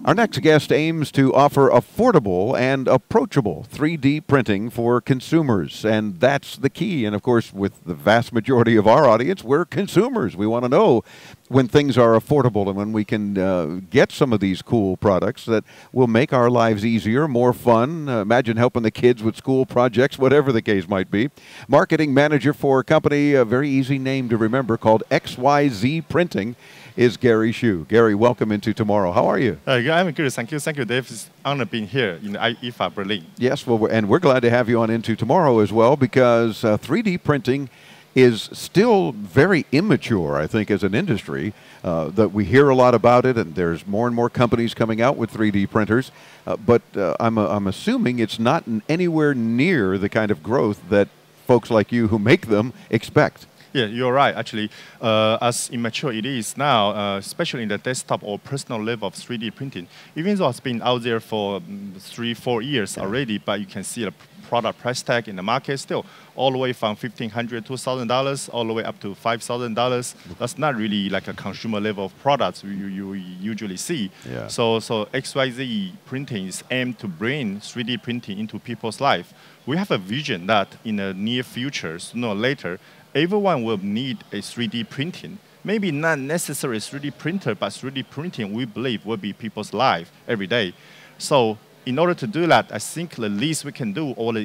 Our next guest aims to offer affordable and approachable 3D printing for consumers, and that's the key. And of course, with the vast majority of our audience, we're consumers. We want to know when things are affordable and when we can get some of these cool products that will make our lives easier, more fun. Imagine helping the kids with school projects, whatever the case might be. Marketing manager for a company, a very easy name to remember, called XYZ Printing, is Gary Shu. Gary, welcome into Tomorrow. How are you? I'm good. Thank you. Thank you, Dave. It's an honor being here in IFA Berlin. Yes, well, and we're glad to have you on Into Tomorrow as well, because 3D printing is still very immature, I think, as an industry. That we hear a lot about it, and there's more and more companies coming out with 3D printers. But I'm assuming it's not anywhere near the kind of growth that folks like you who make them expect. Yeah, you're right. Actually, as immature it is now, especially in the desktop or personal level of 3D printing, even though it's been out there for 3-4 years already, but you can see the product price tag in the market still all the way from $1,500 to $2,000 all the way up to $5,000. That's not really like a consumer level of products you usually see. Yeah. So XYZ Printing is aimed to bring 3D printing into people's life. We have a vision that in the near future, sooner or later, everyone will need a 3D printing. Maybe not necessarily a 3D printer, but 3D printing, we believe, will be people's life every day. So in order to do that, I think the least we can do, or the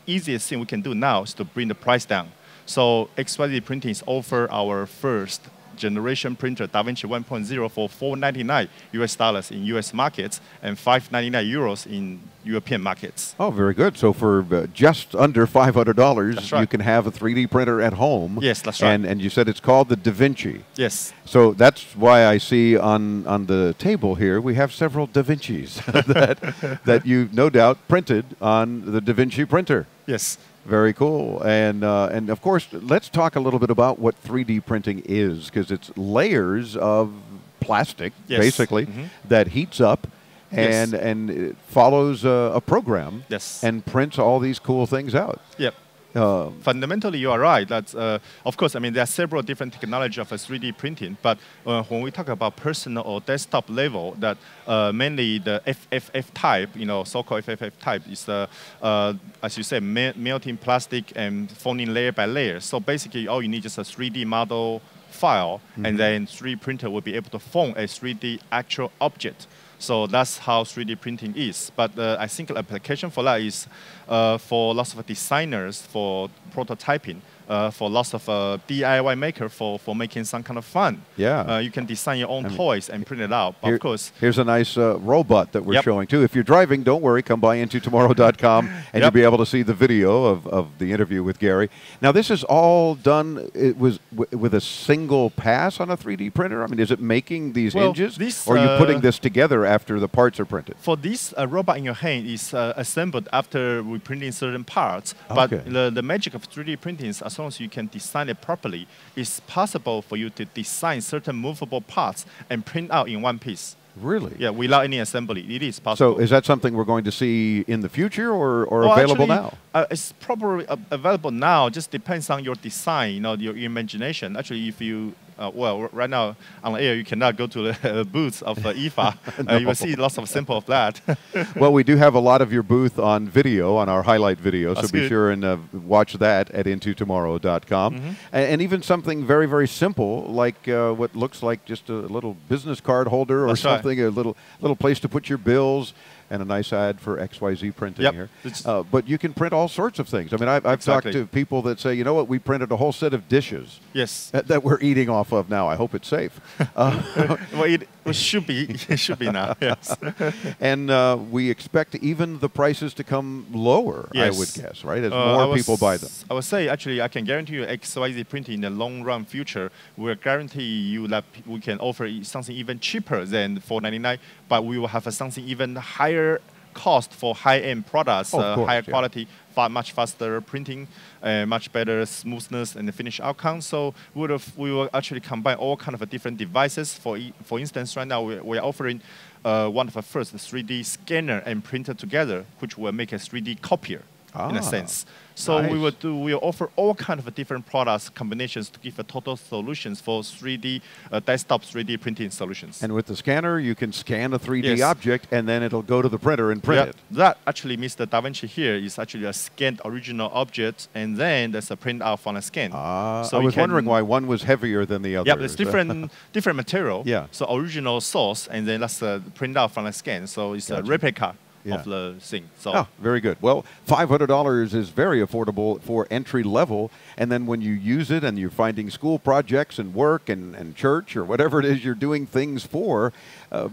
easiest thing we can do now, is to bring the price down. So XYZ Printing offers our first generation printer, DaVinci 1.0, for $499 US in US markets and €599 in European markets. Oh, very good. So for just under $500, right, you can have a 3D printer at home. Yes, that's right. And you said it's called the DaVinci. Yes. So that's why I see on the table here we have several DaVincis that you no doubt printed on the DaVinci printer. Yes. Very cool. And of course, let's talk a little bit about what 3D printing is, because it's layers of plastic, yes, basically, that heats up and, yes, and it follows a program, yes, and prints all these cool things out. Yep. Fundamentally, you are right. That's, of course, I mean, there are several different technologies of 3D printing, but when we talk about personal or desktop level, that mainly the FFF type, so-called FFF type, is, as you said, melting plastic and forming layer by layer. So basically, all you need is a 3D model file, and then 3D printer will be able to form a 3D actual object. So that's how 3D printing is. But I think the application for that is for lots of designers for prototyping, for lots of DIY maker for making some kind of fun. Yeah. You can design your own toys and print it out. But of course. Here's a nice robot that we're showing too. If you're driving, don't worry. Come by intotomorrow.com and you'll be able to see the video of the interview with Gary. Now, this is all done with a single pass on a 3D printer? I mean, is it making these hinges? Or are you putting this together after the parts are printed? For this robot in your hand is assembled after we printing certain parts. Okay. But the magic of 3D printing is as long as you can design it properly, it's possible for you to design certain movable parts and print out in one piece. Really? Yeah, without any assembly. It is possible. So is that something we're going to see in the future or available now? It's probably available now. Just depends on your design, your imagination. Actually, if you well, right now on the air, you cannot go to the booths of IFA. No. You will see lots of samples of that. Well, we do have a lot of your booth on video, on our highlight video, so be sure and watch that at intotomorrow.com. And even something very, very simple, like what looks like just a little business card holder or something, a little place to put your bills. And a nice ad for XYZ Printing here. But you can print all sorts of things. I mean, I've talked to people that say, you know what, we printed a whole set of dishes that we're eating off of now. I hope it's safe. Well, it should be. It should be now, yes. And we expect even the prices to come lower, I would guess, right, as more people buy them. I would say, actually, I can guarantee you XYZ Printing in the long-run future will guarantee you that we can offer something even cheaper than $499, but we will have something even higher cost for high-end products, higher quality much faster printing, much better smoothness and the finish outcome. So we will actually combine all kind of different devices. For instance, right now we are offering one of the first 3D scanner and printer together, which will make a 3D copier in a sense. So nice. we'll offer all kind of different products combinations to give a total solutions for 3D desktop 3D printing solutions. And with the scanner, you can scan a 3D object, and then it'll go to the printer and print it. That actually means the DaVinci here is actually a scanned original object, and then there's a print out from a scan. So I was wondering why one was heavier than the other. Yeah, it's different material. Yeah. So original source, and then that's a print out from a scan. So it's a replica of the thing. So very good. Well, $500 is very affordable for entry level, and then when you use it and you're finding school projects and work and church or whatever it is you're doing things for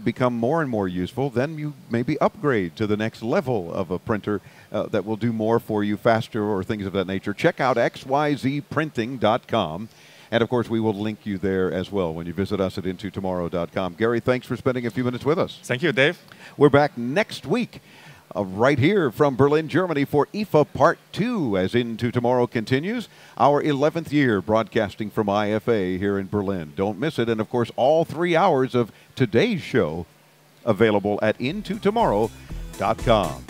become more and more useful, then you maybe upgrade to the next level of a printer that will do more for you faster or things of that nature. Check out XYZPrinting.com. And, of course, we will link you there as well when you visit us at intotomorrow.com. Gary, thanks for spending a few minutes with us. Thank you, Dave. We're back next week right here from Berlin, Germany for IFA Part 2 as Into Tomorrow continues. Our 11th year broadcasting from IFA here in Berlin. Don't miss it. And, of course, all 3 hours of today's show available at intotomorrow.com.